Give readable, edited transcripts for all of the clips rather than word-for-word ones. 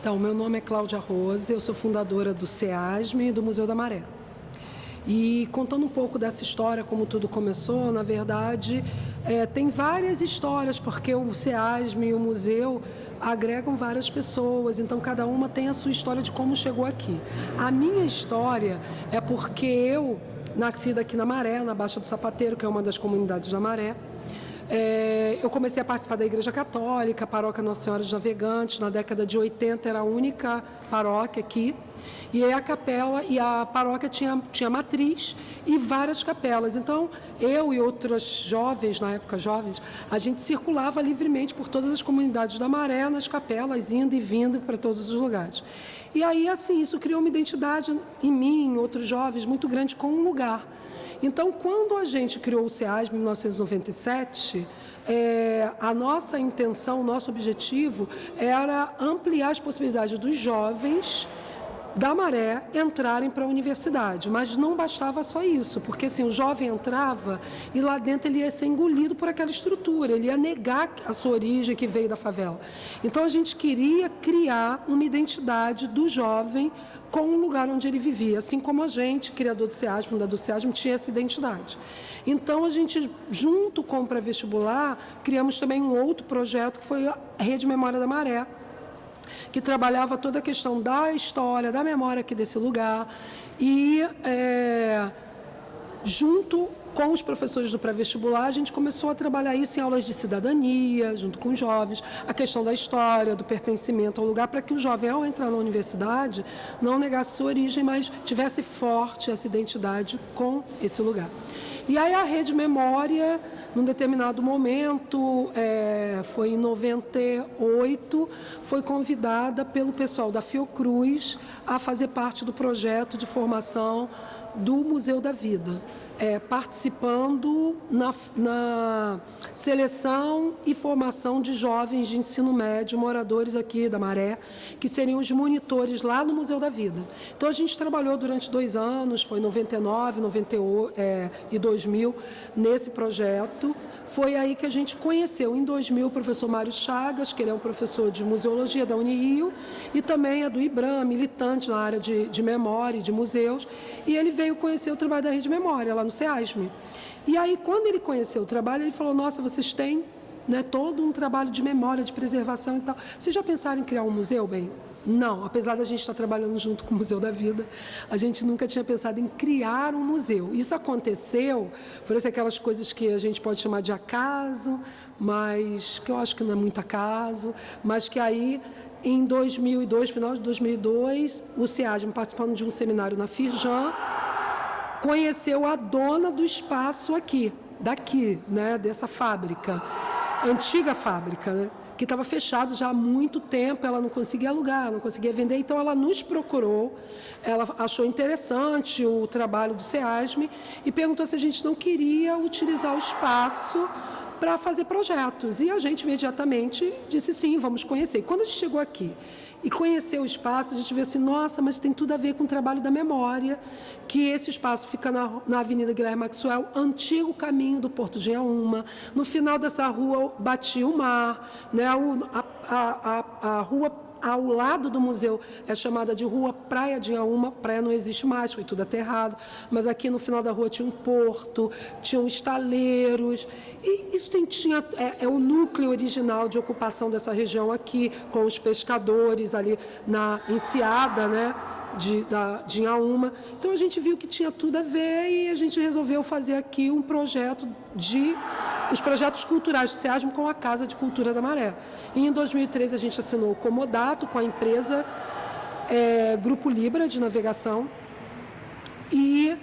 Então, meu nome é Cláudia Rose, eu sou fundadora do SEASME e do Museu da Maré. E contando um pouco dessa história, como tudo começou, na verdade, tem várias histórias, porque o SEASME e o museu agregam várias pessoas, então cada uma tem a sua história de como chegou aqui. A minha história é porque eu nasci aqui na Maré, na Baixa do Sapateiro, que é uma das comunidades da Maré. Eu comecei a participar da Igreja Católica, a paróquia Nossa Senhora dos Navegantes. Na década de 80 era a única paróquia aqui. E aí a capela e a paróquia tinha matriz e várias capelas. Então, eu e outras jovens, na época jovens, a gente circulava livremente por todas as comunidades da Maré, nas capelas, indo e vindo para todos os lugares. E aí, assim, isso criou uma identidade em mim, em outros jovens, muito grande com um lugar. Então, quando a gente criou o SEASME em 1997, a nossa intenção, o nosso objetivo era ampliar as possibilidades dos jovens da Maré entrarem para a universidade, mas não bastava só isso, porque assim, o jovem entrava e lá dentro ele ia ser engolido por aquela estrutura, ele ia negar a sua origem que veio da favela. Então a gente queria criar uma identidade do jovem com o lugar onde ele vivia, assim como a gente, criador do SEASME, fundador do SEASME, tinha essa identidade. Então a gente, junto com o pré-vestibular, criamos também um outro projeto que foi a Rede Memória da Maré, que trabalhava toda a questão da história, da memória aqui desse lugar e junto com os professores do pré-vestibular, a gente começou a trabalhar isso em aulas de cidadania, junto com os jovens, a questão da história, do pertencimento ao lugar, para que o jovem, ao entrar na universidade, não negasse sua origem, mas tivesse forte essa identidade com esse lugar. E aí a Rede Memória, num determinado momento, foi em 98, foi convidada pelo pessoal da Fiocruz a fazer parte do projeto de formação do Museu da Vida. Participando na seleção e formação de jovens de ensino médio, moradores aqui da Maré, que seriam os monitores lá no Museu da Vida. Então, a gente trabalhou durante 2 anos, foi 99, 98 e 2000, nesse projeto. Foi aí que a gente conheceu, em 2000, o professor Mário Chagas, que ele é um professor de museologia da Unirio, e também é do IBRAM, militante na área de memória e de museus, e ele veio conhecer o trabalho da Rede Memória, lá no SEASME. E aí, quando ele conheceu o trabalho, ele falou, nossa, vocês têm todo um trabalho de memória, de preservação e tal. Vocês já pensaram em criar um museu, bem? Não, apesar da gente estar trabalhando junto com o Museu da Vida, a gente nunca tinha pensado em criar um museu. Isso aconteceu, por isso aquelas coisas que a gente pode chamar de acaso, mas que eu acho que não é muito acaso, mas que aí, em 2002, final de 2002, o SEASME, participando de um seminário na Firjan, conheceu a dona do espaço aqui, daqui, dessa fábrica, antiga fábrica, que estava fechado já há muito tempo, ela não conseguia alugar, não conseguia vender, então ela nos procurou, ela achou interessante o trabalho do SEASME e perguntou se a gente não queria utilizar o espaço para fazer projetos. E a gente imediatamente disse sim, vamos conhecer. E quando a gente chegou aqui e conheceu o espaço, a gente viu assim, nossa, mas tem tudo a ver com o trabalho da memória, que esse espaço fica na Avenida Guilherme Maxwell, antigo caminho do Porto de Inhaúma. No final dessa rua batia o mar, a rua ao lado do museu é chamada de Rua Praia de Inhaúma. Praia não existe mais, foi tudo aterrado, mas aqui no final da rua tinha um porto, tinham estaleiros, e isso é o núcleo original de ocupação dessa região aqui, com os pescadores ali na enseada, de Inhaúma. Então a gente viu que tinha tudo a ver e a gente resolveu fazer aqui um projeto os projetos culturais do SEASME com a Casa de Cultura da Maré. E em 2013 a gente assinou o comodato com a empresa Grupo Libra de navegação e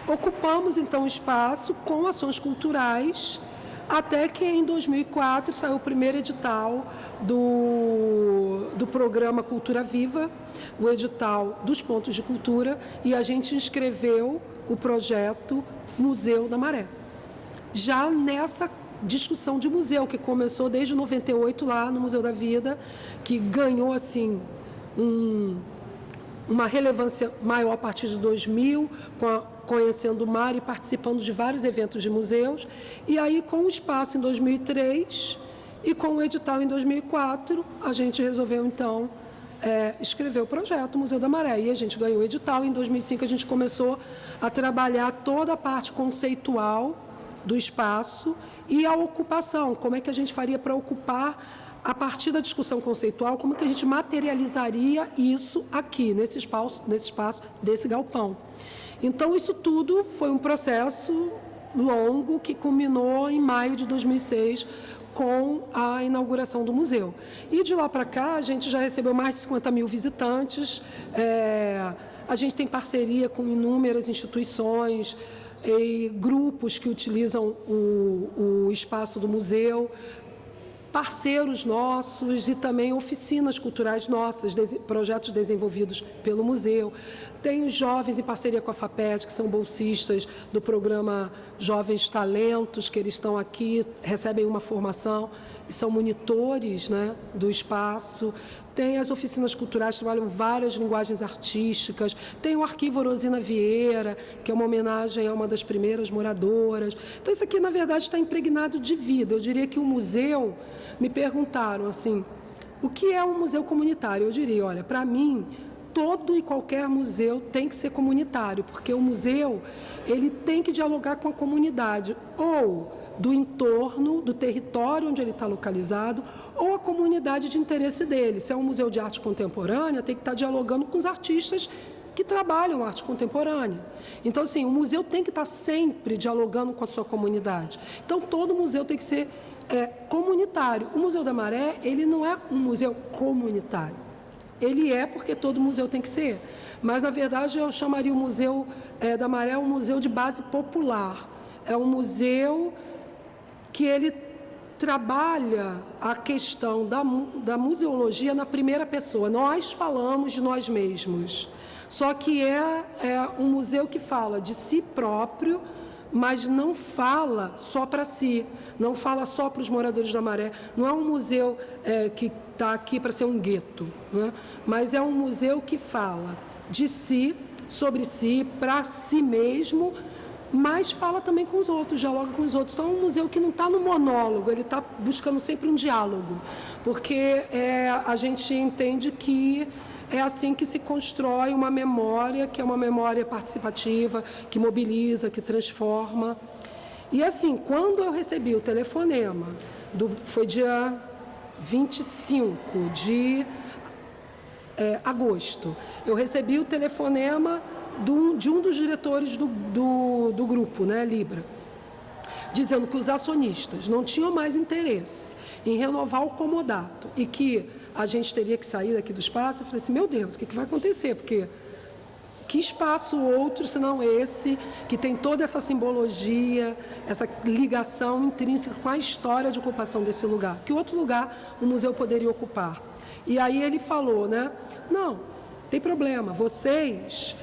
ocupamos então o espaço com ações culturais, até que em 2004 saiu o primeiro edital do programa Cultura Viva, o edital dos pontos de cultura, e a gente inscreveu o projeto Museu da Maré. Já nessa discussão de museu, que começou desde 98 lá no Museu da Vida, que ganhou assim uma relevância maior a partir de 2000, conhecendo o mar e participando de vários eventos de museus, e aí com o espaço em 2003 e com o edital em 2004, a gente resolveu então escrever o projeto Museu da Maré. E a gente ganhou o edital. Em 2005, a gente começou a trabalhar toda a parte conceitual do espaço e a ocupação. Como é que a gente faria para ocupar, a partir da discussão conceitual, como é que a gente materializaria isso aqui, nesse espaço desse galpão. Então, isso tudo foi um processo longo que culminou em maio de 2006, com a inauguração do museu. E de lá para cá, a gente já recebeu mais de 50 mil visitantes, a gente tem parceria com inúmeras instituições e grupos que utilizam o espaço do museu, parceiros nossos e também oficinas culturais nossas, projetos desenvolvidos pelo museu. Tem os jovens em parceria com a FAPESC, que são bolsistas do programa Jovens Talentos, que eles estão aqui, recebem uma formação e são monitores, né, do espaço. Tem as oficinas culturais que trabalham várias linguagens artísticas. Tem o Arquivo Orosina Vieira, que é uma homenagem a uma das primeiras moradoras. Então, isso aqui, na verdade, está impregnado de vida. Eu diria que o museu, me perguntaram assim, o que é um museu comunitário? Eu diria, olha, para mim, todo e qualquer museu tem que ser comunitário, porque o museu ele tem que dialogar com a comunidade, ou do entorno, do território onde ele está localizado, ou a comunidade de interesse dele. Se é um museu de arte contemporânea, tem que estar dialogando com os artistas que trabalham arte contemporânea. Então, assim, o museu tem que estar sempre dialogando com a sua comunidade. Então, todo museu tem que ser comunitário. O Museu da Maré, ele não é um museu comunitário. Ele é porque todo museu tem que ser. Mas, na verdade, eu chamaria o Museu da Maré um museu de base popular. É um museu que ele trabalha a questão da museologia na primeira pessoa. Nós falamos de nós mesmos. Só que é um museu que fala de si próprio, mas não fala só para si, não fala só para os moradores da Maré. Não é um museu que está aqui para ser um gueto, né? Mas é um museu que fala de si, sobre si, para si mesmo, mas fala também com os outros, dialoga com os outros. Então, é um museu que não está no monólogo, ele está buscando sempre um diálogo, porque a gente entende que é assim que se constrói uma memória, que é uma memória participativa, que mobiliza, que transforma. E assim, quando eu recebi o telefonema, foi dia 25 de agosto, eu recebi o telefonema de um dos diretores do grupo, né, Libra, dizendo que os acionistas não tinham mais interesse em renovar o comodato e que a gente teria que sair daqui do espaço. Eu falei assim, meu Deus, o que vai acontecer? Porque que espaço outro, senão esse, que tem toda essa simbologia, essa ligação intrínseca com a história de ocupação desse lugar? Que outro lugar o museu poderia ocupar? E aí ele falou, né, não, tem problema, vocês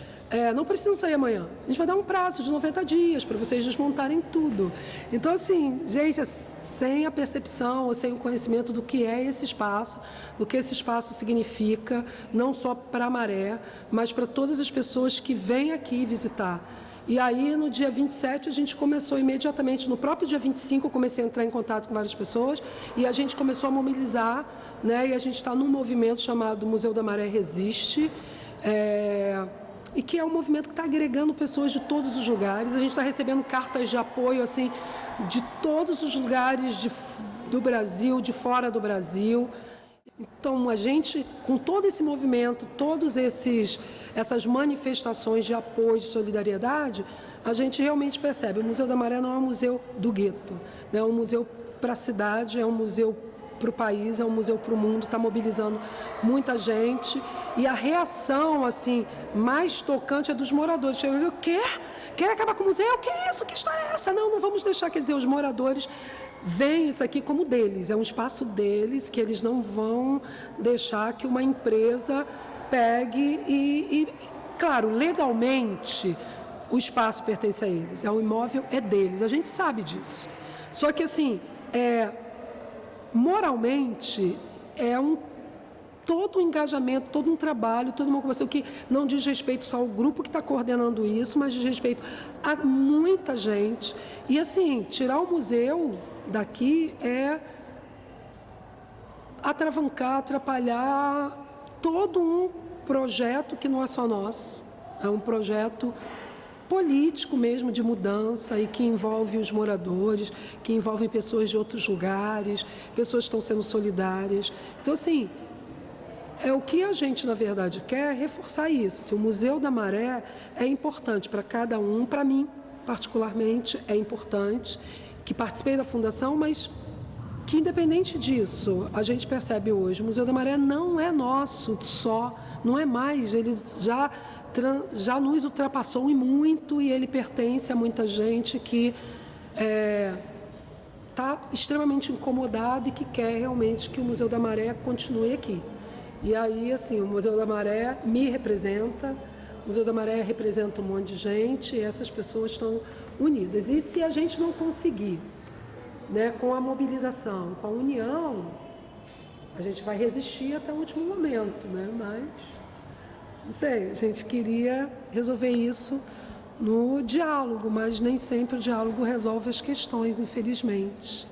não precisam sair amanhã. A gente vai dar um prazo de 90 dias para vocês desmontarem tudo. Então, assim, gente, sem a percepção ou sem o conhecimento do que é esse espaço, do que esse espaço significa, não só para a Maré, mas para todas as pessoas que vêm aqui visitar. E aí, no dia 27, a gente começou imediatamente, no próprio dia 25, eu comecei a entrar em contato com várias pessoas e a gente começou a mobilizar, né? E a gente está num movimento chamado Museu da Maré Resiste, e que é um movimento que está agregando pessoas de todos os lugares. A gente está recebendo cartas de apoio assim, de todos os lugares do Brasil, de fora do Brasil. Então, a gente, com todo esse movimento, essas manifestações de apoio, de solidariedade, a gente realmente percebe, o Museu da Maré não é um museu do gueto, né? É um museu para a cidade, é um museu para o país, é um museu para o mundo, está mobilizando muita gente. E a reação assim, mais tocante é dos moradores. Chegam, quer acabar com o museu? Que isso? Que história é essa? Não vamos deixar. Quer dizer, os moradores veem isso aqui como deles, é um espaço deles, que eles não vão deixar que uma empresa pegue e claro, legalmente, o espaço pertence a eles, o imóvel é deles, a gente sabe disso. Só que assim, moralmente, todo um engajamento, todo um trabalho, toda uma ocupação que não diz respeito só ao grupo que está coordenando isso, mas diz respeito a muita gente. E assim, tirar o museu daqui é atravancar, atrapalhar todo um projeto que não é só nosso, é um projeto político mesmo de mudança e que envolve os moradores, que envolve pessoas de outros lugares, pessoas que estão sendo solidárias. Então, assim, é o que a gente, na verdade, quer é reforçar isso. Assim, o Museu da Maré é importante para cada um, para mim, particularmente, é importante, que participei da fundação, mas que, independente disso, a gente percebe hoje, o Museu da Maré não é nosso só, não é mais, ele já nos ultrapassou e muito, e ele pertence a muita gente que está extremamente incomodada e que quer realmente que o Museu da Maré continue aqui. E aí, assim, o Museu da Maré me representa, o Museu da Maré representa um monte de gente e essas pessoas estão unidas. E se a gente não conseguir, né, com a mobilização, com a união, a gente vai resistir até o último momento, né? Mas, não sei, a gente queria resolver isso no diálogo, mas nem sempre o diálogo resolve as questões, infelizmente.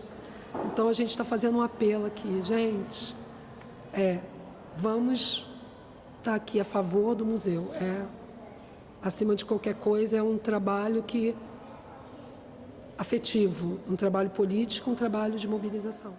Então a gente está fazendo um apelo aqui, gente, vamos estar aqui a favor do museu. Acima de qualquer coisa, é um trabalho afetivo, um trabalho político, um trabalho de mobilização.